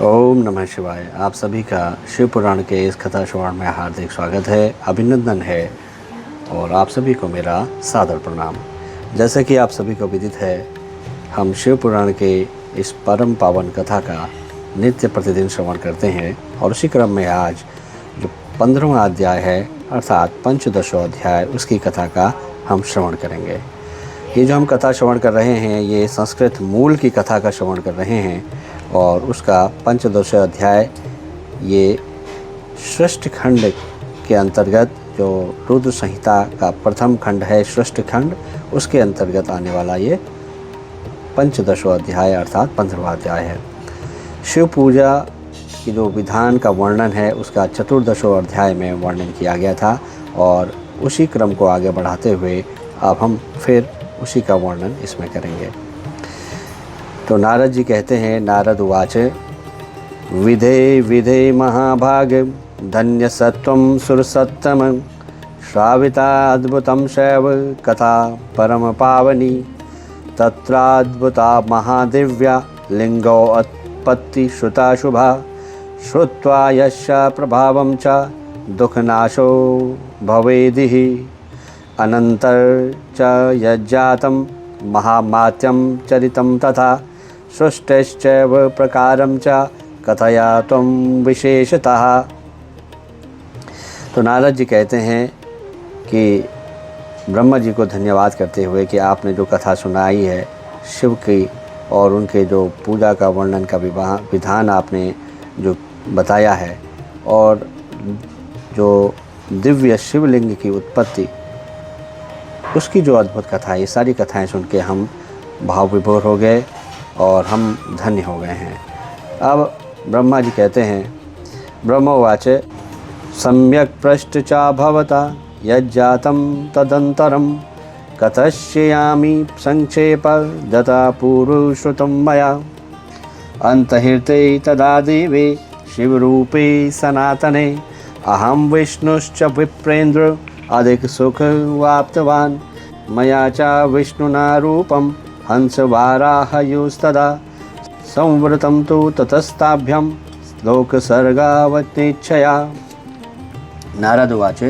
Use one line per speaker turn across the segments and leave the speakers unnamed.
ओम नमः शिवाय। आप सभी का शिव पुराण के इस कथा श्रवण में हार्दिक स्वागत है, अभिनंदन है और आप सभी को मेरा सादर प्रणाम। जैसे कि आप सभी को विदित है, हम शिव पुराण के इस परम पावन कथा का नित्य प्रतिदिन श्रवण करते हैं और उसी क्रम में आज जो 15वां अध्याय है अर्थात पंचदशो अध्याय, उसकी कथा का हम श्रवण करेंगे। ये जो हम कथा श्रवण कर रहे हैं, ये संस्कृत मूल की कथा का श्रवण कर रहे हैं और उसका पंचदश अध्याय ये षष्ठ खंड के अंतर्गत, जो रुद्र संहिता का प्रथम खंड है षष्ठ खंड, उसके अंतर्गत आने वाला ये पंचदशो अध्याय अर्थात 15वां अध्याय है। शिव पूजा की जो विधान का वर्णन है उसका चतुर्दशो अध्याय में वर्णन किया गया था और उसी क्रम को आगे बढ़ाते हुए अब हम फिर उसी का वर्णन इसमें करेंगे। तो नारद जी कहते हैं, नारद उवाच विधे विधे महाभाग धन्य सत्वं सुरसत्तम श्राविता अद्भुतं शैव कथा परम पावनी तत्राद्भुता महादिव्या लिंगो उत्पत्ति श्रुता शुभा श्रुत्वा यस्य प्रभावं च दुःखनाशो भवेदिहि अनन्तर च यज्जातं महामात्यं चरितं तथा सृष्टिश्चैव प्रकारं च कथया त्वं विशेषतः। तो नारद जी कहते हैं कि ब्रह्मा जी को धन्यवाद करते हुए कि आपने जो कथा सुनाई है शिव की और उनके जो पूजा का वर्णन का विधान आपने जो बताया है और जो दिव्य शिवलिंग की उत्पत्ति, उसकी जो अद्भुत कथा है, ये सारी कथाएं सुन के हम भाव विभोर हो गए और हम धन्य हो गए हैं। अब ब्रह्मा जी कहते हैं, ब्रह्मोवाच सम्यक पृष्ठ चा भवता यज्जातं तदंतरम कथयिष्यामि संक्षेप दता पूर्वश्रुतं मया अंतहिते तदा देवे शिवरूपे सनातने अहं विष्णुश्च विप्रेन्द्र अधिक सुख वाप्तवान् मया च विष्णुना रूपं हंसवाराहयोस्तदा संवृतं तु ततस्ताभ्यं लोकसर्गावतीच्छया। नारद उवाच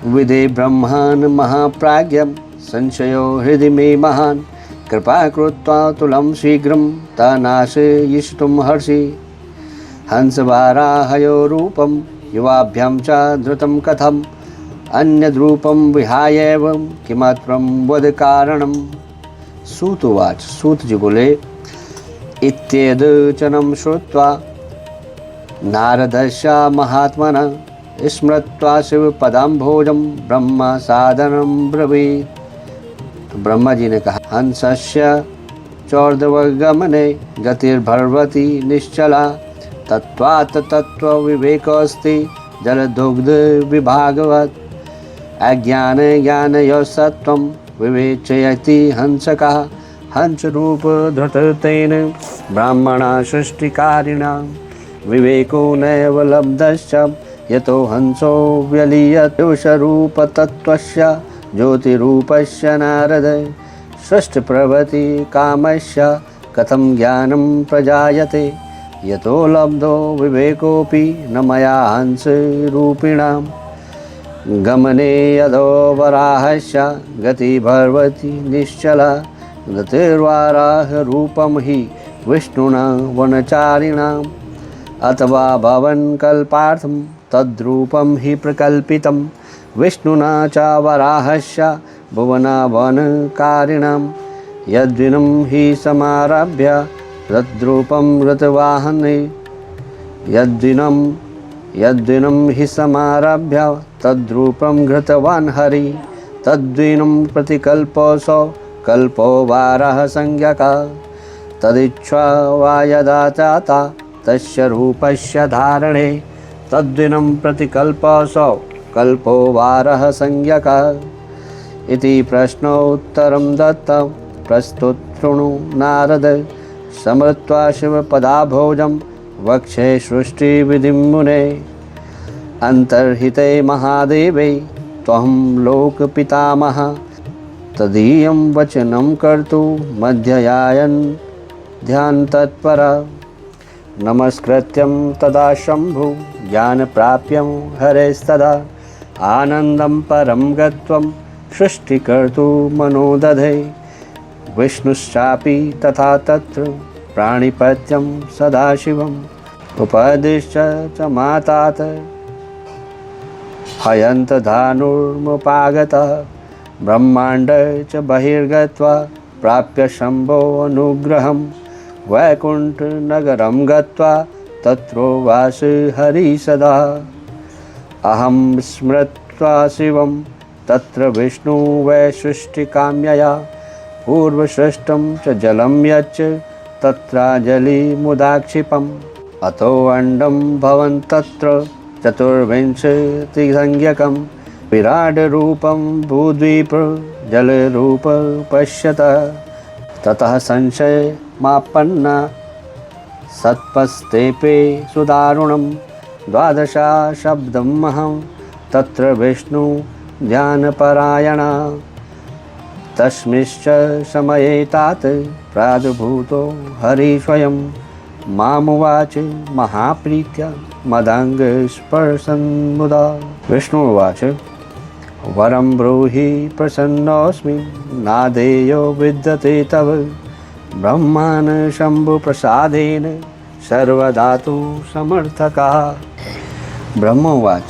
विधे ब्रह्मान् महाप्राज्ञं संशयो हृदि मे महान् कृपा कृत्वा तुलं शीघ्रं तनाशयिष्टुं हर्षि हंसवाराहयो रूपं युवाभ्यां च धृतं कथम् अन्यद्रूपं विहाय एवं किमत्रं वद कारणम्। सूत उवाच, सूत जी बोले, इत्येतच्चनं श्रुत्वा नारदस्य महात्मना स्मृत्वा शिवपदाम्भोजं ब्रह्म सादनं ब्रवीत्। तो ब्रह्मा जी ने कहा, हंसस्य चौर्ध्वगमने गतिर्भवति निश्चला तत्त्वात् तत्त्वविवेकोऽस्ति जलदुग्ध विभागवत् अज्ञान ज्ञानयोः विवेचयति हंसकः हंसरूप धृतेन ब्राह्मणा सृष्टिकारिणा विवेको नैव लब्धश्च यतो हंसो व्यलीयते पुरुषरूपतत्त्वस्य ज्योतिरूपस्य नारद सृष्टिप्रभृति कामस्य कथं ज्ञानं प्रजायते यतो लब्धो विवेकोऽपि न मया हंसरूपिणाम् गमने यदो वराहस्य गति भवति निश्चला गतिर्वाराह रूपं हि विष्णुना वनचारिणाम् अथवा भवन कल्पार्थं तद्रूपं हि प्रकल्पितं विष्णुना च वराहस्य भुवनावनकारिणां यद्विनं हि समारभ्य तद्रूपं ऋतवाहने यद्दिनं हि समारभ्य तद्रूपं घृतवान् हरि तद्दिनं प्रतिकल्पोऽसौ कल्पो वारः संज्ञकः तदिच्छा वा यदा जाता तस्य रूपस्य धारणे तद्दिनं प्रतिकल्पोऽसौ कल्पो वारः संज्ञकः इति प्रश्नोत्तरं दत्तं प्रस्तुत शृणु नारद समृत्वा शिवपदाभोजं वक्षे सृष्टिविधिं मुने अंतर्हिते महादेवे त्वं लोकपितामह तदीयं वचनं कर्तु मध्ययायन् ध्यान तत्पर नमस्कृत्यं तदा शम्भु ज्ञानप्राप्यं हरेस्तदा आनन्दं परं गत्वं सृष्टिकर्तुमनो दधे विष्णुश्चापि तथा तत्र प्राणिपत्यं सदाशिवम् उपदिश्य च मातात हयन्तधानुर्मुपागतः ब्रह्माण्ड च बहिर्गत्वा प्राप्य शम्भो अनुग्रहं वैकुण्ठनगरं गत्वा तत्रोवास हरि सदा अहं स्मृत्वा शिवं तत्र विष्णु वै सृष्टिकाम्यया पूर्वसृष्टं च जलं यच्च तत्राजलिमुदाक्षिपम् अतो अण्डं भवन् तत्र चतुर्विंशतिसंज्ञकं विराडरूपं भूद्वीप जलरूप पश्यत ततः संशयमापन्ना सत्पस्तेपे सुदारुणं द्वादशा शब्दमहं तत्र विष्णु ध्यानपरायणा तस्मिंश्च समये तात प्रादुर्भूतो हरि स्वयं मामुवाच महाप्रीत्या मदाङ्गस्पर्शन्मुदा विष्णुवाच वरं ब्रूहि प्रसन्नोऽस्मि नादेयो विद्यते तव ब्रह्मान् शम्भुप्रसादेन सर्वदातु समर्थकः ब्रह्मोवाच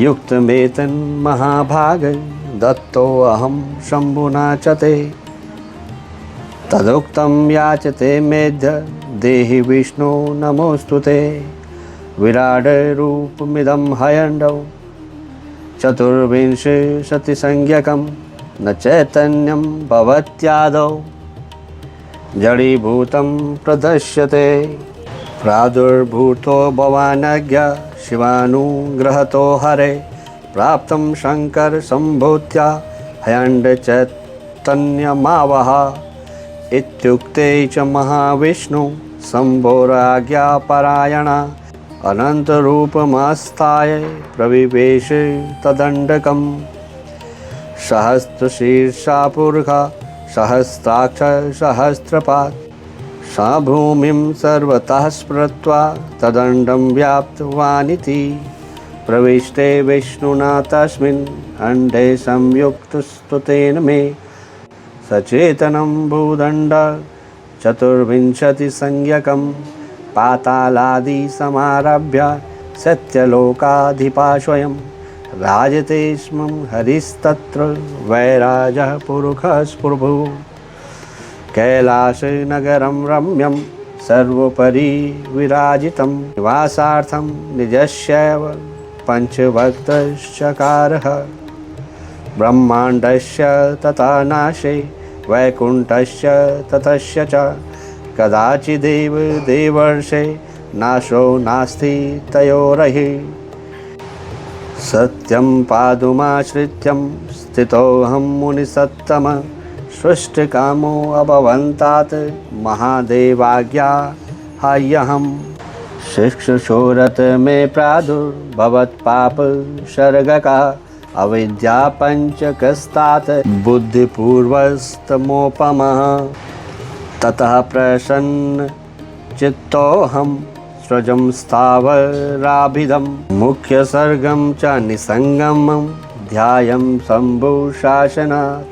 युक्तमेतन्महाभाग दत्तोऽहं शम्भुना च ते तदुक्तं याचते मेद्य देहि विष्णु नमोऽस्तु ते विराडरूपमिदं हयण्डौ चतुर्विंशतिसंज्ञकं न चैतन्यं भवत्यादौ जडीभूतं प्रदर्श्यते प्रादुर्भूतो भवानज्ञ शिवानुग्रहतो हरे प्राप्तं शङ्कर सम्भूत्या हयण्ड चैतन्यमावह इत्युक्ते च महाविष्णु शम्भोराज्ञापरायणा अनन्तरूपमास्थाय प्रविवेश तदण्डकं सहस्रशीर्षा पुरुषा सहस्राक्ष सहस्रपात् सा भूमिं सर्वतः स्मृत्वा तदण्डं व्याप्तवानिति प्रविष्टे विष्णुना तस्मिन् अण्डे संयुक्तस्तुतेन मे सचेतनं भूदण्ड चतुर्विंशतिसंज्ञकं पातालादिसमारभ्य सत्यलोकाधिपा स्वयं राजते स्म हरिस्तत्र वैराजः पुरुषः स्पृभु कैलासनगरं रम्यं सर्वोपरि विराजितं निवासार्थं निजस्यैव पञ्चभक्तश्चकारः ब्रह्माण्डस्य तथा नाशे वैकुण्ठस्य ततस्य च कदाचिदेव देवर्षे नाशो नास्ति तयोरहि सत्यं पादुमाश्रित्यं स्थितोऽहं मुनिसत्तम सृष्टिकामो अभवन्तात् महादेवाज्ञा ह्यहम् शिक्षुषोरत मे प्रादुर्भवत्पाप शर्गका अविद्या पञ्चकस्तात् बुद्धिपूर्वस्तमोपमः ततः प्रसन्न चित्तोऽहं सृजं स्थावराभिधं मुख्यसर्गं च निसङ्गमं ध्यायं शम्भुशासनात्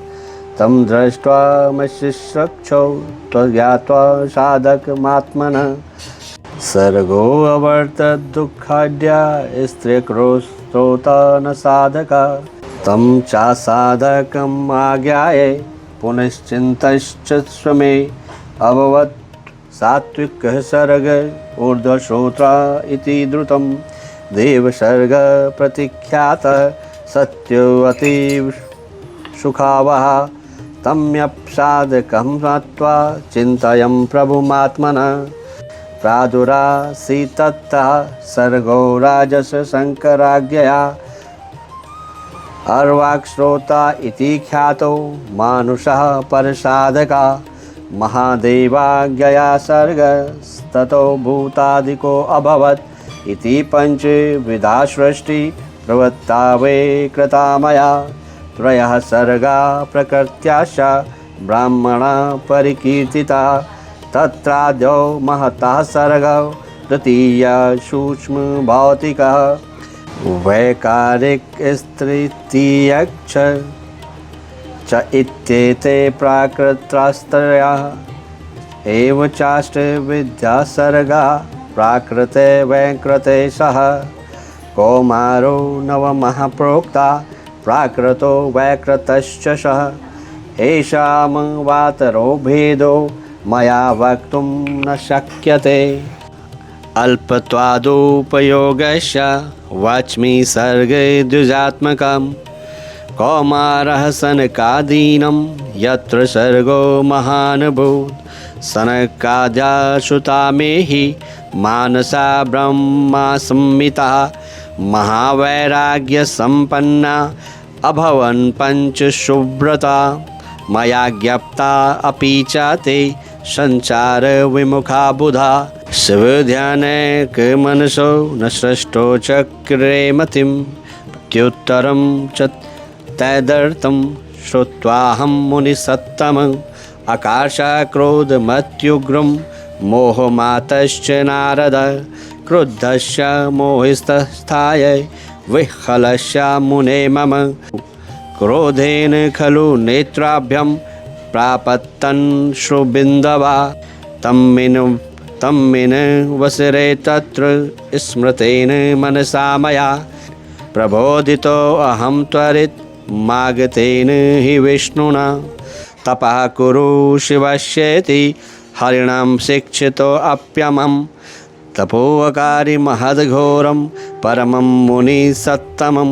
तं दृष्ट्वा मशिश्रक्षौ त्वज्ञात्वा साधकमात्मनः सर्गोऽवर्तद्दुःखाढ्या स्त्रीक्रोस्तोता न साधका तं चासाधकम् आज्ञाये पुनश्चिन्तश्च स्वमे अभवत् सात्विकः सर्ग ऊर्ध्वश्रोत्रा इति द्रुतं देवसर्ग प्रतिख्यातः सत्यो अतीव सुखावः तम्यप्साधकं मत्वा चिन्तयं प्रभुमात्मनः प्रादुरासीत्ततः सर्गो राजस शङ्कराज्ञया अर्वाक्श्रोता इति ख्यातो मानुषः परसाधका महादेवाज्ञया सर्गस्ततो भूतादिको अभवत् इति पञ्चविधा सृष्टि प्रवृत्ता वै कृता मया त्रयः सर्गा प्रकृत्याश्च ब्राह्मणा परिकीर्तिता तत्राद्यो महतः सर्गौ तृतीय सूक्ष्म भौतिकः वैकारिक तृतीयक्ष च इत्येते प्राकृतत्रयः एव चाष्टविद्यासर्गा प्राकृते वैकृते सह कौमारो नवमः प्रोक्ता प्राकृतो वैकृतश्च सः येषां वातरो भेदो मया वक्तुं न शक्यते। अल्पत्वादुपयोगस्य वाच्मि सर्गे द्विजात्मकं कौमारः सनकादीनं यत्र सर्गो महानुभूत् सनकाद्याश्रुता मे हि मानसा ब्रह्मा संहिता महावैराग्यसम्पन्ना अभवन् पञ्चशुव्रता मया ज्ञप्ता अपि च ते संसारविमुखा बुधा शिवध्यानैकमनसो न सृष्टो चक्रे मतिं प्रत्युत्तरं च तदर्थं श्रुत्वाहं मुनिसत्तमम् आकाशक्रोधमत्युग्रं मोहमातश्च नारद क्रुद्धस्य मोहितस्थाय विह्वलस्य मुने मम क्रोधेन खलु नेत्राभ्यं प्रापतन् श्रुबिन्दवा तम्मिन वसरे तत्र स्मृतेन मनसा मया प्रबोधितो अहं त्वरित मागतेन हि विष्णुना तपः कुरु शिवस्येति हरिणां शिक्षितोऽप्यमं तपोवकारी महद्घोरं परमं मुनिसत्तमं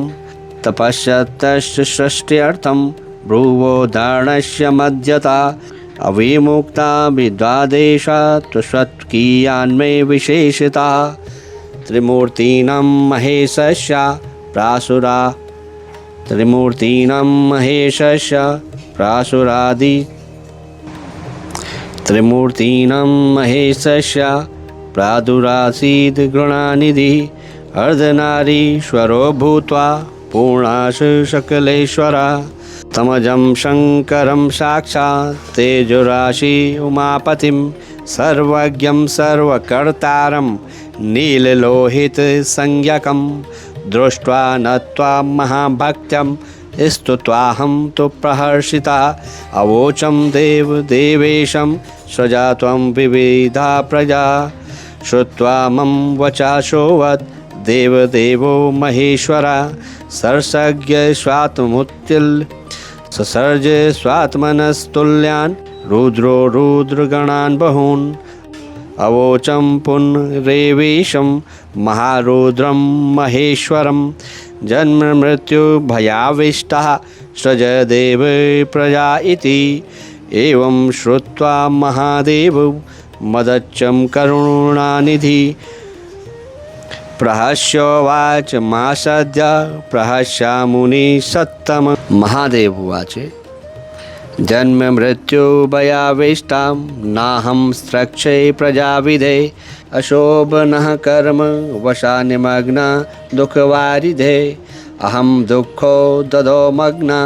तपस्यतश्च सृष्ट्यर्थं भ्रुवोदाहरणस्य मध्यता अविमुक्ता विद्वादेशा त्वत्कीयान्मे विशेषिता त्रिमूर्तीनां महेशस्य प्रासुरा त्रिमूर्तीनां महेशस्य प्रासुरादि त्रिमूर्तीनां महेशस्य प्रादुरासीद् गृणानिधिः अर्धनारीश्वरो भूत्वा पूर्णाश सकलेश्वरा तमजं शङ्करं साक्षात् तेजोराशि उमापतिं सर्वज्ञं सर्वकर्तारं नीललोहितसंज्ञकं दृष्ट्वा नत्वा महाभक्त्यं स्तुत्वाहं तु प्रहर्षिता अवोचं देवदेवेशं सृजा त्वं विविधा प्रजा श्रुत्वा मम वचाशोवत् देवदेवो महेश्वरा सर्सज्ञ स्वात्मुत्तिल् ससर्ज स्वात्मनस्तुल्यान् रुद्रो रुद्रगणान् बहून् अवोचं पुनरेवेशं महारुद्रं महेश्वरं जन्म मृत्यु भयाविष्टः सृजदेव प्रजा इति एवं श्रुत्वा महादेव मदच्चं करुणानिधि प्रहस्योवाच मा सद्य प्रहस्या मुनि सत्तम महादेव उवाच जन्म मृत्यु भयाविष्टां नाहं स्रक्षे प्रजाविधे अशोभनः कर्म वशा निमग्ना दुःखवारिधे अहं दुःखो दधो मग्ना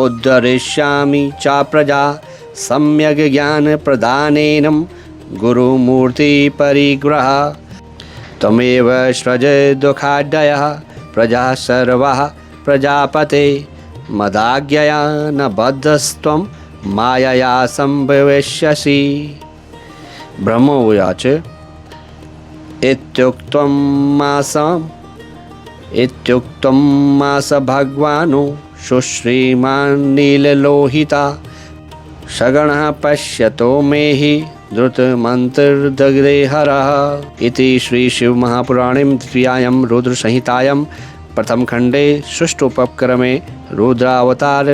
उद्धरिष्यामि च प्रजा सम्यग् ज्ञानप्रदानेन गुरुमूर्तिपरिग्रह त्वमेव सृज दुःखाढ्यः प्रजा सर्वाः प्रजापते मदाज्ञया न बद्धस्त्वं मायया संभविष्यसि। ब्रह्म उवाच इत्युक्तं मास भगवानो सुश्रीमान् नीललोहिता सगणः पश्यतो मे हि द्रुतमन्तर्दग्धेहरः इति श्री शिव महापुराणे द्वितीयायां रुद्रसंहितायां प्रथमखण्डे षष्ठोपक्रमे रुद्रावतार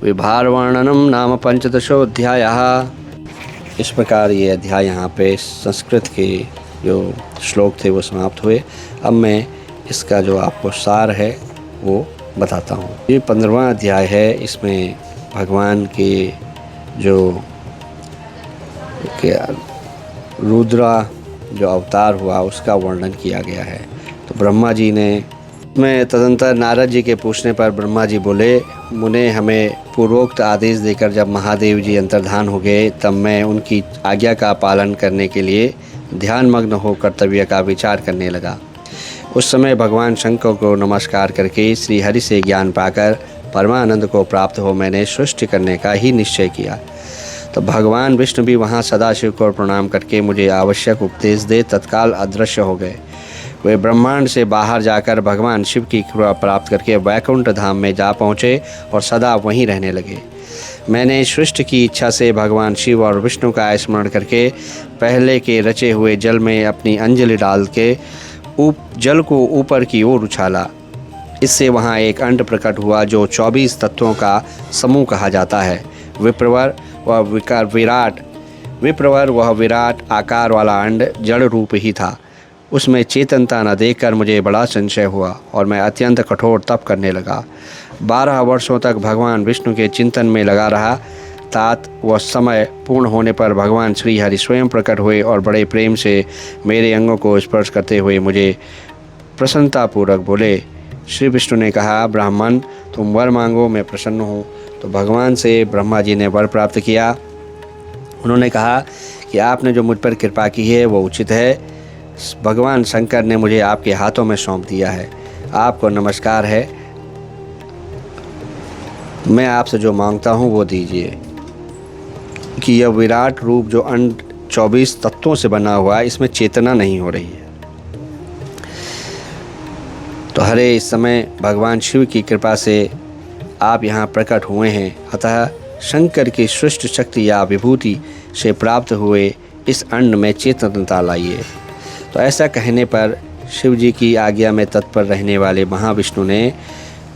विभारवर्णनं नाम 15ोऽध्यायः। इस प्रकार ये अध्याय यहाँ पे संस्कृत के जो श्लोक थे वो समाप्त हुए। अब मैं इसका जो आपको सार है वो बताता हूँ। ये 15वां अध्याय है। इसमें भगवान के जो रुद्रा जो अवतार हुआ उसका वर्णन किया गया है। तो ब्रह्मा जी ने में तदंतर नारद जी के पूछने पर ब्रह्मा जी बोले, मुने हमें पूर्वोक्त आदेश देकर जब महादेव जी अंतर्धान हो गए, तब मैं उनकी आज्ञा का पालन करने के लिए ध्यानमग्न हो कर्तव्य का विचार करने लगा। उस समय भगवान शंकर को नमस्कार करके श्री हरि से ज्ञान पाकर परमानंद को प्राप्त हो मैंने सृष्टि करने का ही निश्चय किया। तो भगवान विष्णु भी वहाँ सदाशिव को प्रणाम करके मुझे आवश्यक उपदेश दे तत्काल अदृश्य हो गए। वे ब्रह्मांड से बाहर जाकर भगवान शिव की कृपा प्राप्त करके वैकुंठ धाम में जा पहुँचे और सदा वहीं रहने लगे। मैंने सृष्टि की इच्छा से भगवान शिव और विष्णु का स्मरण करके पहले के रचे हुए जल में अपनी अंजलि डाल के जल को ऊपर की ओर उछाला। इससे वहाँ एक अंड प्रकट हुआ जो 24 तत्वों का समूह कहा जाता है। विप्रवर वह विराट आकार वाला अंड जड़ रूप ही था। उसमें चेतनता न देखकर मुझे बड़ा संशय हुआ और मैं अत्यंत कठोर तप करने लगा। 12 वर्षों तक भगवान विष्णु के चिंतन में लगा रहा। तात वह समय पूर्ण होने पर भगवान श्री हरि स्वयं प्रकट हुए और बड़े प्रेम से मेरे अंगों को स्पर्श करते हुए मुझे प्रसन्नतापूर्वक बोले। श्री विष्णु ने कहा, ब्राह्मण तुम वर मांगो, मैं प्रसन्न हूँ। तो भगवान से ब्रह्मा जी ने वर प्राप्त किया। उन्होंने कहा कि आपने जो मुझ पर कृपा की है वो उचित है। भगवान शंकर ने मुझे आपके हाथों में सौंप दिया है। आपको नमस्कार है। मैं आपसे जो मांगता हूँ वो दीजिए। कि यह विराट रूप जो अंड 24 तत्वों से बना हुआ है, इसमें चेतना नहीं हो रही है। तो हरे, इस समय भगवान शिव की कृपा से आप यहाँ प्रकट हुए हैं, अतः शंकर की सृष्टि शक्ति या विभूति से प्राप्त हुए इस अंड में चेतनता लाइए। तो ऐसा कहने पर शिव जी की आज्ञा में तत्पर रहने वाले महाविष्णु ने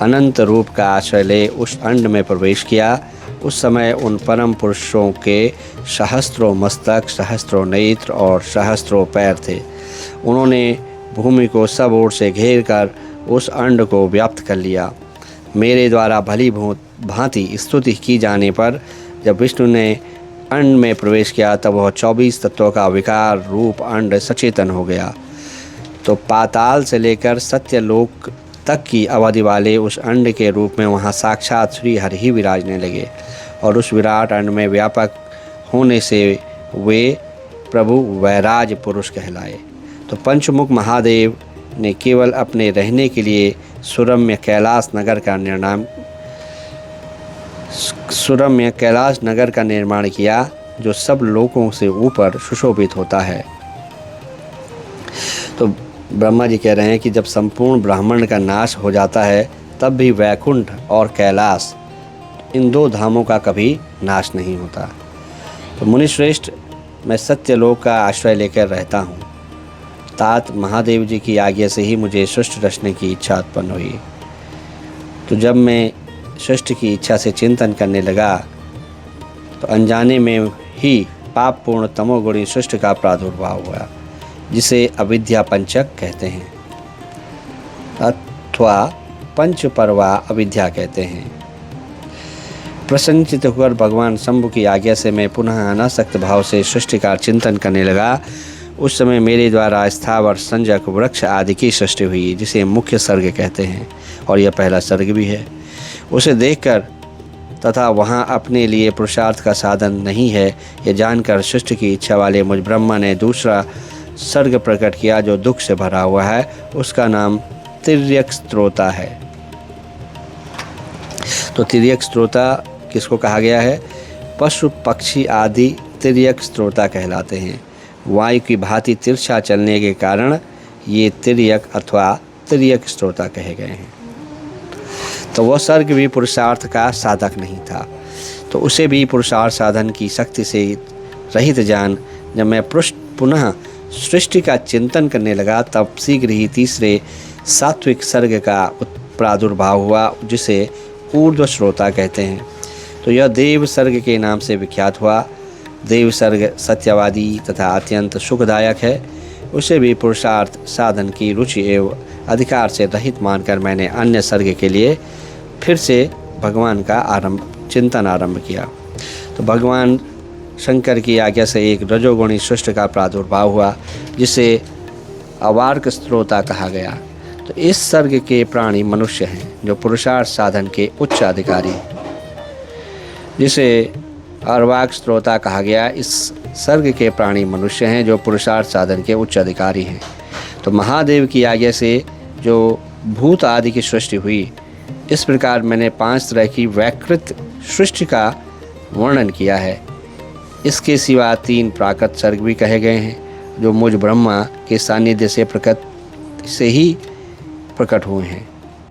अनंत रूप का आश्रय ले उस अंड में प्रवेश किया। उस समय उन परम पुरुषों के सहस्त्रों मस्तक, सहस्त्रों नेत्र और सहस्त्रों पैर थे। उन्होंने भूमि को सब ओर से घेर कर उस अंड को व्याप्त कर लिया। मेरे द्वारा भली भांति स्तुति की जाने पर जब विष्णु ने अंड में प्रवेश किया तब वह 24 तत्वों का विकार रूप अंड सचेतन हो गया। तो पाताल से लेकर सत्यलोक तक की अवधि वाले उस अंड के रूप में वहाँ साक्षात श्री हरि ही विराजने लगे और उस विराट अंड में व्यापक होने से वे प्रभु वैराज पुरुष कहलाए। तो पंचमुख महादेव ने केवल अपने रहने के लिए सुरम्य कैलाश नगर का निर्माण किया, जो सब लोकों से ऊपर सुशोभित होता है। तो ब्रह्मा जी कह रहे हैं कि जब संपूर्ण ब्राह्मण का नाश हो जाता है तब भी वैकुंठ और कैलाश, इन 2 धामों का कभी नाश नहीं होता। तो मुनिश्रेष्ठ, मैं सत्यलोक का आश्रय लेकर रहता हूँ। तात महादेव जी की आज्ञा से ही मुझे सृष्टि रचने की इच्छा उत्पन्न हुई। तो जब मैं सृष्टि की इच्छा से चिंतन करने लगा तो अनजाने में ही पापपूर्ण तमोगुणी सृष्टि का प्रादुर्भाव हुआ, जिसे अविद्या पंचक कहते हैं अथवा पंचपर्वा अविद्या कहते हैं। प्रसन्नचित्त होकर भगवान शंभु की आज्ञा से मैं पुनः अनासक्त भाव से सृष्टि का चिंतन करने लगा। उस समय मेरे द्वारा स्थावर, संजक, वृक्ष आदि की सृष्टि हुई, जिसे मुख्य सर्ग कहते हैं और यह पहला सर्ग भी है। उसे देखकर तथा वहाँ अपने लिए पुरुषार्थ का साधन नहीं है, यह जानकर सृष्टि की इच्छा वाले मुझ ब्रह्मा ने दूसरा सर्ग प्रकट किया जो दुख से भरा हुआ है। उसका नाम तिर्यक स्त्रोता है। तो तिर्यक स्त्रोता किसको कहा गया है? पशु पक्षी आदि तिर्यक स्त्रोता कहलाते हैं। वायु की भांति तिरछा चलने के कारण ये तिर्यक अथवा तिर्यक स्त्रोता कहे गए हैं। तो वह सर्ग भी पुरुषार्थ का साधक नहीं था, तो उसे भी पुरुषार्थ साधन की शक्ति से रहित जान जब मैं पुनः सृष्टि का चिंतन करने लगा तब शीघ्र ही तीसरे सात्विक सर्ग का प्रादुर्भाव हुआ, जिसे ऊर्ध्व श्रोता कहते हैं। तो यह देव सर्ग के नाम से विख्यात हुआ। देव सर्ग सत्यवादी तथा अत्यंत सुखदायक है। उसे भी पुरुषार्थ साधन की रुचि एवं अधिकार से रहित मानकर मैंने अन्य सर्ग के लिए फिर से भगवान का चिंतन आरंभ किया। तो भगवान शंकर की आज्ञा से एक रजोगुणी सृष्टि का प्रादुर्भाव हुआ, जिसे अवार्क स्त्रोता कहा गया। तो इस सर्ग के प्राणी मनुष्य हैं जो पुरुषार्थ साधन के उच्च अधिकारी हैं, जिसे अर्वाक श्रोता कहा गया। इस सर्ग के प्राणी मनुष्य हैं जो पुरुषार्थ साधन के उच्च अधिकारी हैं। तो महादेव की आज्ञा से जो भूत आदि की सृष्टि हुई, इस प्रकार मैंने 5 तरह की वैकृत सृष्टि का वर्णन किया है। इसके सिवा 3 प्राकृत सर्ग भी कहे गए हैं जो मुझ ब्रह्मा के सानिध्य से ही प्रकट हुए हैं।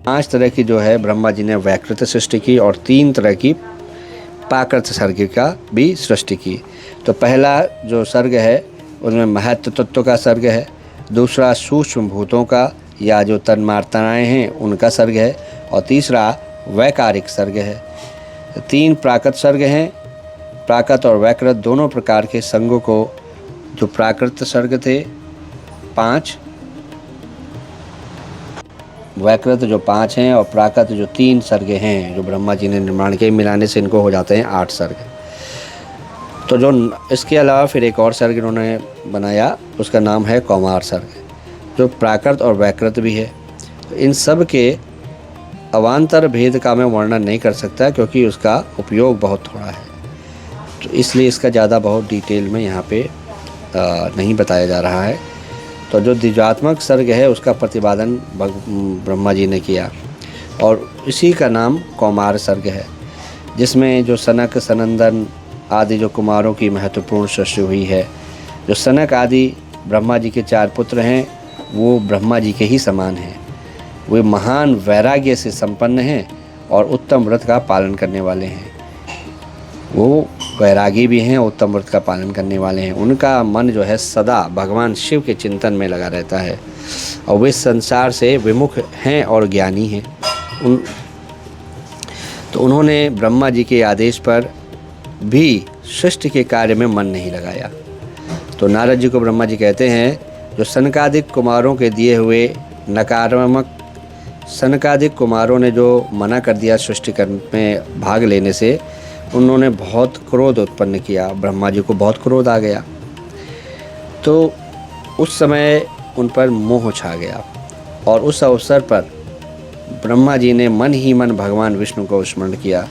5 तरह की जो है ब्रह्मा जी ने वैकृत सृष्टि की और 3 तरह की प्राकृत सर्ग का भी सृष्टि की। तो पहला जो सर्ग है उसमें महत्व तत्व का सर्ग है, दूसरा सूक्ष्म भूतों का या जो तन्मात्राएँ हैं उनका सर्ग है, और तीसरा वैकारिक सर्ग है। 3 प्राकृत सर्ग हैं। प्राकृत और वैकृत दोनों प्रकार के संगों को, जो प्राकृत सर्ग थे 5, वैकृत जो 5 हैं और प्राकृत जो 3 सर्ग हैं जो ब्रह्मा जी ने निर्माण के, मिलाने से इनको हो जाते हैं 8 सर्ग। तो जो इसके अलावा फिर एक और सर्ग इन्होंने बनाया, उसका नाम है कौमार सर्ग, जो प्राकृत और वैकृत भी है। तो इन सब के अवान्तर भेद का मैं वर्णन नहीं कर सकता क्योंकि उसका उपयोग बहुत थोड़ा है, तो इसलिए इसका ज़्यादा बहुत डिटेल में यहाँ पे नहीं बताया जा रहा है। तो जो द्विजात्मक सर्ग है उसका प्रतिपादन ब्रह्मा जी ने किया, और इसी का नाम कौमार सर्ग है, जिसमें जो सनक सनंदन आदि जो कुमारों की महत्वपूर्ण सृष्टि हुई है। जो सनक आदि ब्रह्मा जी के 4 पुत्र हैं वो ब्रह्मा जी के ही समान हैं। वे महान वैराग्य से संपन्न हैं और उत्तम व्रत का पालन करने वाले हैं। वो वैरागी भी हैं, उत्तम व्रत का पालन करने वाले हैं। उनका मन जो है सदा भगवान शिव के चिंतन में लगा रहता है, और वे संसार से विमुख हैं और ज्ञानी हैं। तो उन्होंने ब्रह्मा जी के आदेश पर भी सृष्टि के कार्य में मन नहीं लगाया। तो नारद जी को ब्रह्मा जी कहते हैं, जो सनकादिक कुमारों के दिए हुए नकारात्मक, सनकादिक कुमारों ने जो मना कर दिया सृष्टि में भाग लेने से, उन्होंने बहुत क्रोध उत्पन्न किया। ब्रह्मा जी को बहुत क्रोध आ गया, तो उस समय उन पर मोह छा गया, और उस अवसर पर ब्रह्मा जी ने मन ही मन भगवान विष्णु को स्मरण किया।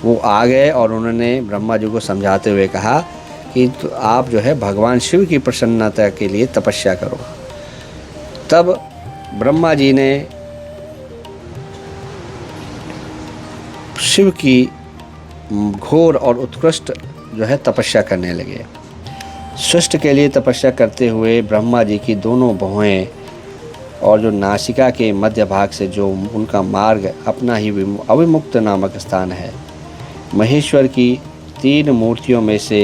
वो आ गए और उन्होंने ब्रह्मा जी को समझाते हुए कहा कि तो आप जो है भगवान शिव की प्रसन्नता के लिए तपस्या करो। तब ब्रह्मा जी ने शिव की घोर और उत्कृष्ट जो है तपस्या करने लगे। सृष्टि के लिए तपस्या करते हुए ब्रह्मा जी की दोनों भौहें और जो नासिका के मध्य भाग से जो उनका मार्ग अपना ही अविमुक्त नामक स्थान है, महेश्वर की 3 मूर्तियों में से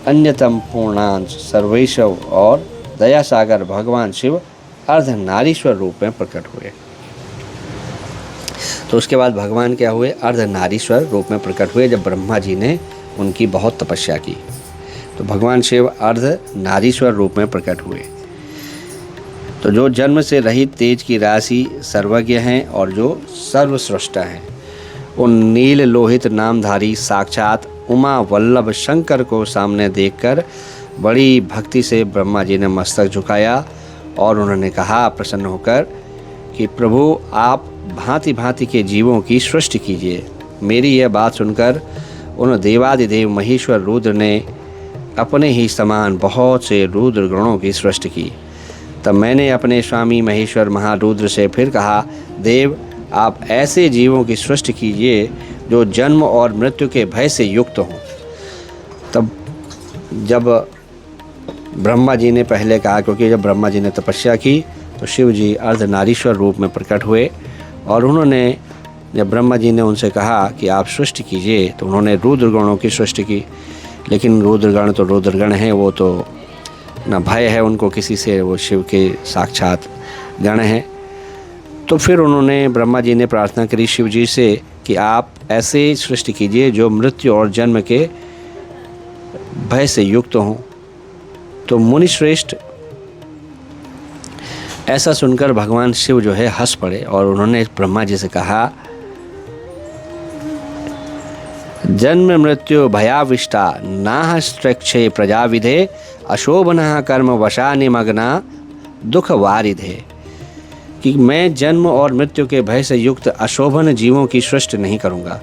अन्यतम पूर्णांश सर्वेश्वर और दयासागर भगवान शिव अर्धनारीश्वर रूप में प्रकट हुए। तो उसके बाद भगवान क्या हुए? अर्धनारीश्वर रूप में प्रकट हुए जब ब्रह्मा जी ने उनकी बहुत तपस्या की। तो भगवान शिव अर्धनारीश्वर रूप में प्रकट हुए। तो जो जन्म से रहित तेज की राशि सर्वज्ञ हैं और जो सर्वस्रष्टा हैं, उन नील लोहित नामधारी साक्षात उमा वल्लभ शंकर को सामने देखकर बड़ी भक्ति से ब्रह्मा जी ने मस्तक झुकाया और उन्होंने कहा प्रसन्न होकर कि प्रभु आप भांति भांति के जीवों की सृष्टि कीजिए। मेरी यह बात सुनकर उन देवादिदेव महेश्वर रुद्र ने अपने ही समान बहुत से रुद्र गणों की सृष्टि की। तब मैंने अपने स्वामी महेश्वर महारुद्र से फिर कहा, देव आप ऐसे जीवों की सृष्टि कीजिए जो जन्म और मृत्यु के भय से युक्त हों। तब जब ब्रह्मा जी ने पहले कहा, क्योंकि जब ब्रह्मा जी ने तपस्या की तो शिव जी अर्धनारीश्वर रूप में प्रकट हुए और उन्होंने, जब ब्रह्मा जी ने उनसे कहा कि आप सृष्टि कीजिए, तो उन्होंने रुद्रगणों की सृष्टि की। लेकिन रुद्रगण तो रुद्रगण हैं, वो तो न भय है उनको किसी से, वो शिव के साक्षात गण हैं। तो फिर उन्होंने, ब्रह्मा जी ने प्रार्थना करी शिव जी से कि आप ऐसे सृष्टि कीजिए जो मृत्यु और जन्म के भय से युक्त हों। तो मुनि श्रेष्ठ ऐसा सुनकर भगवान शिव जो है हंस पड़े और उन्होंने ब्रह्मा जी से कहा, जन्म मृत्यु भयाविष्टा नाह स्त्रक्षे प्रजाविधे अशोभना कर्म वशा निमग्ना दुख वारिधे, कि मैं जन्म और मृत्यु के भय से युक्त अशोभन जीवों की सृष्टि नहीं करूँगा,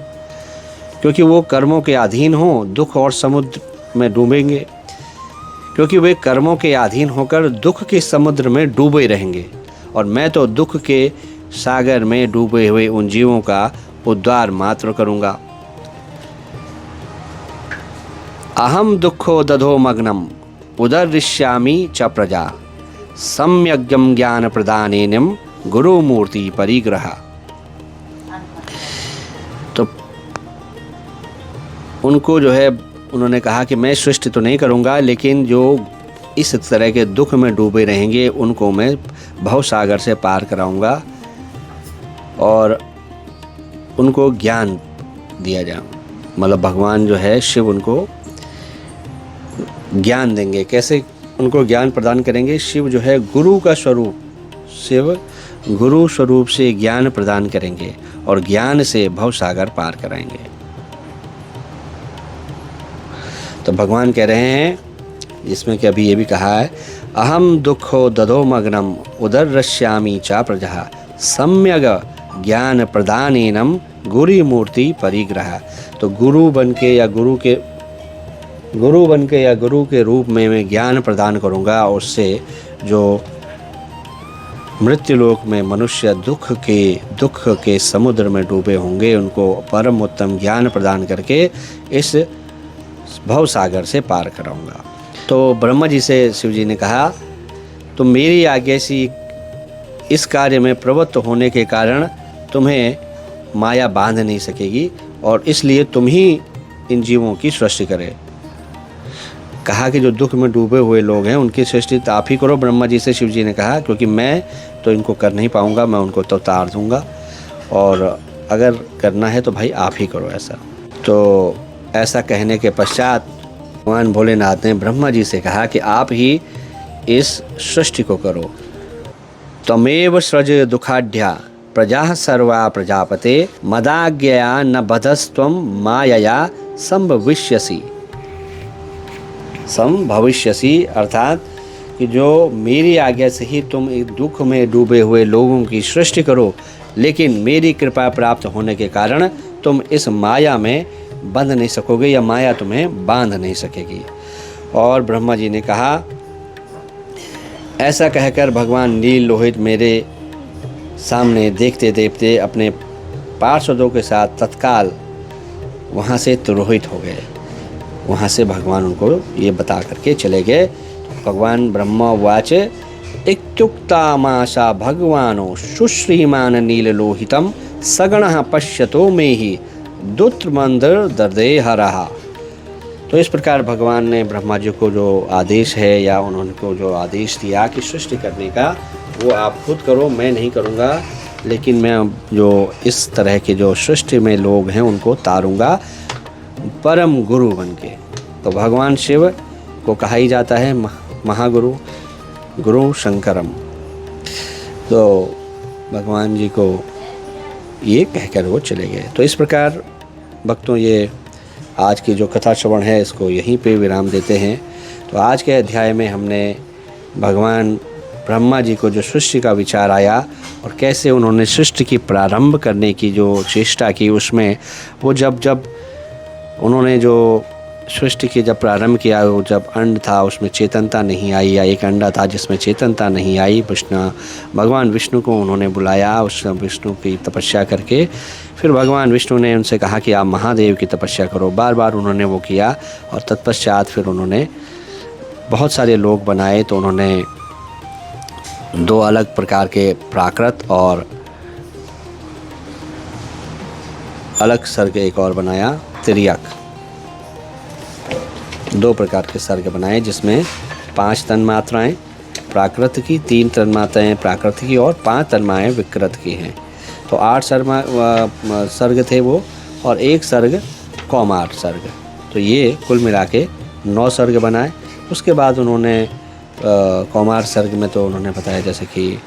क्योंकि वो कर्मों के अधीन हों, दुख और समुद्र में डूबेंगे, क्योंकि वे कर्मों के अधीन होकर दुख के समुद्र में डूबे रहेंगे, और मैं तो दुख के सागर में डूबे हुए उन जीवों का उद्धार मात्र करूँगा। अहम दुखो दधो मग्नम उदर्ष्यामि च प्रजा सम्यग्यम ज्ञान प्रदानेनम गुरु मूर्ति परिग्रह। तो उनको जो है उन्होंने कहा कि मैं सृष्टि तो नहीं करूँगा, लेकिन जो इस तरह के दुख में डूबे रहेंगे उनको मैं भवसागर से पार कराऊंगा और उनको ज्ञान दिया जाए। मतलब भगवान जो है शिव उनको ज्ञान देंगे। कैसे उनको ज्ञान प्रदान करेंगे? शिव जो है गुरु का स्वरूप, शिव गुरु स्वरूप से ज्ञान प्रदान करेंगे और ज्ञान से भवसागर पार कराएंगे। तो भगवान कह रहे हैं, जिसमें कि अभी ये भी कहा है, अहम दुखो दधो मग्नम उदर्ष्यामि चा प्रजा सम्यग ज्ञान प्रदानेनम गुरु मूर्ति परिग्रह। तो गुरु बनके या गुरु के रूप में मैं ज्ञान प्रदान करूंगा, और उससे जो मृत्युलोक में मनुष्य दुख के समुद्र में डूबे होंगे उनको परम उत्तम ज्ञान प्रदान करके इस भवसागर से पार कराऊंगा। तो ब्रह्मा जी से शिव जी ने कहा, तुम मेरी आज्ञा से इस कार्य में प्रवृत्त होने के कारण तुम्हें माया बांध नहीं सकेगी, और इसलिए तुम ही इन जीवों की सृष्टि करें। कहा कि जो दुख में डूबे हुए लोग हैं उनकी सृष्टि तो आप ही करो। ब्रह्मा जी से शिव जी ने कहा, क्योंकि मैं तो इनको कर नहीं पाऊंगा, मैं उनको तो तार दूंगा, और अगर करना है तो भाई आप ही करो ऐसा। तो ऐसा कहने के पश्चात भगवान भोलेनाथ ने ब्रह्मा जी से कहा कि आप ही इस सृष्टि को करो। त्वमेव सृज दुखाढ्या प्रजा सर्वा प्रजापते मदाज्ञया न बधस्त्वं मायया संभविष्यसि, अर्थात कि जो मेरी आज्ञा से ही तुम दुख में डूबे हुए लोगों की सृष्टि करो, लेकिन मेरी कृपा प्राप्त होने के कारण तुम इस माया में बंध नहीं सकोगे या माया तुम्हें बांध नहीं सकेगी। और ब्रह्मा जी ने कहा, ऐसा कहकर भगवान नील लोहित मेरे सामने देखते देखते अपने पार्षदों के साथ तत्काल वहाँ से तिरोहित हो गए। वहाँ से भगवान उनको ये बता करके चले गए। भगवान ब्रह्मा वाच इत्युक्तामाशा भगवानो सुश्रीमान नीललोहितम सगणः पश्यतो मेहि दुत्रमंदर दर्दे हरहा। तो इस प्रकार भगवान ने ब्रह्मा जी को जो आदेश है या उन्होंने को जो आदेश दिया कि सृष्टि करने का, वो आप खुद करो, मैं नहीं करूँगा, लेकिन मैं जो इस तरह के जो सृष्टि में लोग हैं उनको तारूंगा परम गुरु बनके। तो भगवान शिव को कहा ही जाता है महागुरु, गुरु शंकरम। तो भगवान जी को ये कहकर वो चले गए। तो इस प्रकार भक्तों, ये आज की जो कथा श्रवण है इसको यहीं पे विराम देते हैं। तो आज के अध्याय में हमने भगवान ब्रह्मा जी को जो सृष्टि का विचार आया और कैसे उन्होंने सृष्टि की प्रारंभ करने की जो चेष्टा की, उसमें वो जब उन्होंने जो सृष्टि की जब प्रारंभ किया, वो जब अंड था उसमें चेतनता नहीं आई, या एक अंडा था जिसमें चेतनता नहीं आई, भगवान विष्णु को उन्होंने बुलाया, उस विष्णु की तपस्या करके फिर भगवान विष्णु ने उनसे कहा कि आप महादेव की तपस्या करो। बार बार उन्होंने वो किया और तत्पश्चात फिर उन्होंने बहुत सारे लोग बनाए। तो उन्होंने दो अलग प्रकार के प्राकृत और अलग सर्ग एक और बनाया, तिर्यक। दो प्रकार के सर्ग बनाए जिसमें 5 तन्मात्राएं प्राकृत की, 3 तन्मात्राएं प्राकृत की और 5 तन्माएं विकृत की हैं। तो 8 सर्ग थे वो, और 1 सर्ग कौमार सर्ग। तो ये कुल मिला के 9 सर्ग बनाए। उसके बाद उन्होंने कौमार सर्ग में तो उन्होंने बताया जैसे कि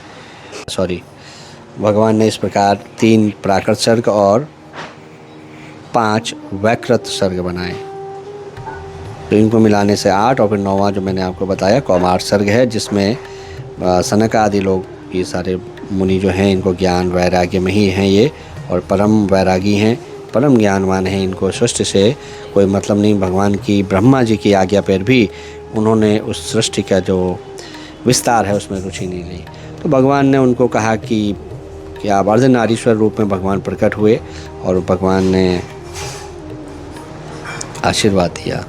भगवान ने इस प्रकार 3 प्राकृत सर्ग और 5 वैकृत सर्ग बनाए। तो इनको मिलाने से 8, और फिर 9वां जो मैंने आपको बताया कौमार सर्ग है, जिसमें सनक आदि लोग ये सारे मुनि जो हैं इनको ज्ञान वैराग्य में ही हैं ये, और परम वैरागी हैं, परम ज्ञानवान हैं। इनको सृष्टि से कोई मतलब नहीं। भगवान की ब्रह्मा जी की आज्ञा पर भी उन्होंने उस सृष्टि का जो विस्तार है उसमें रुचि नहीं ली। तो भगवान ने उनको कहा कि आप अर्धनारीश्वर रूप में भगवान प्रकट हुए, और भगवान ने आशीर्वाद दिया।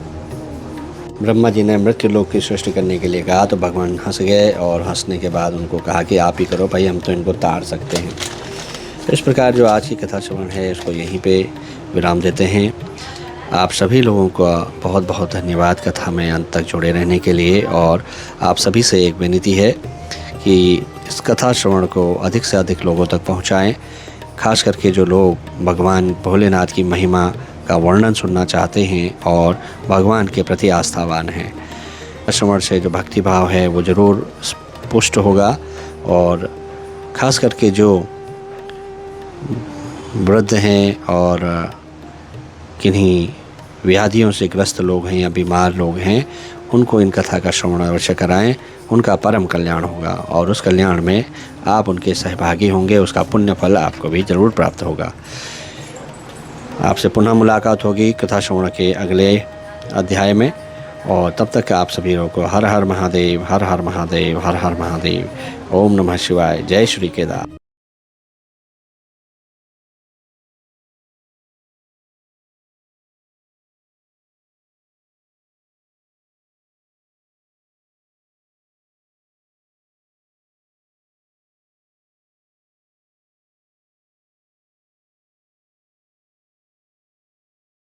ब्रह्मा जी ने मृत्यु लोक की सृष्टि करने के लिए कहा तो भगवान हंस गए, और हंसने के बाद उनको कहा कि आप ही करो भाई, हम तो इनको तार सकते हैं। इस प्रकार जो आज की कथा श्रवण है इसको यहीं पे विराम देते हैं। आप सभी लोगों का बहुत बहुत धन्यवाद कथा में अंत तक जुड़े रहने के लिए। और आप सभी से एक विनती है कि इस कथा श्रवण को अधिक से अधिक लोगों तक पहुंचाएं। खास करके जो लोग भगवान भोलेनाथ की महिमा का वर्णन सुनना चाहते हैं और भगवान के प्रति आस्थावान हैं। श्रवण से जो भक्ति भाव है वो ज़रूर पुष्ट होगा। और ख़ास करके जो वृद्ध हैं और किन्हीं व्याधियों से ग्रस्त लोग हैं या बीमार लोग हैं, उनको इन कथा का श्रवण अवश्य कराएं। उनका परम कल्याण होगा, और उस कल्याण में आप उनके सहभागी होंगे। उसका पुण्य फल आपको भी ज़रूर प्राप्त होगा। आपसे पुनः मुलाकात होगी कथा श्रवण के अगले अध्याय में, और तब तक आप सभी लोगों को हर हर महादेव, हर हर महादेव, हर हर महादेव। ओम नमः शिवाय। जय श्री केदार।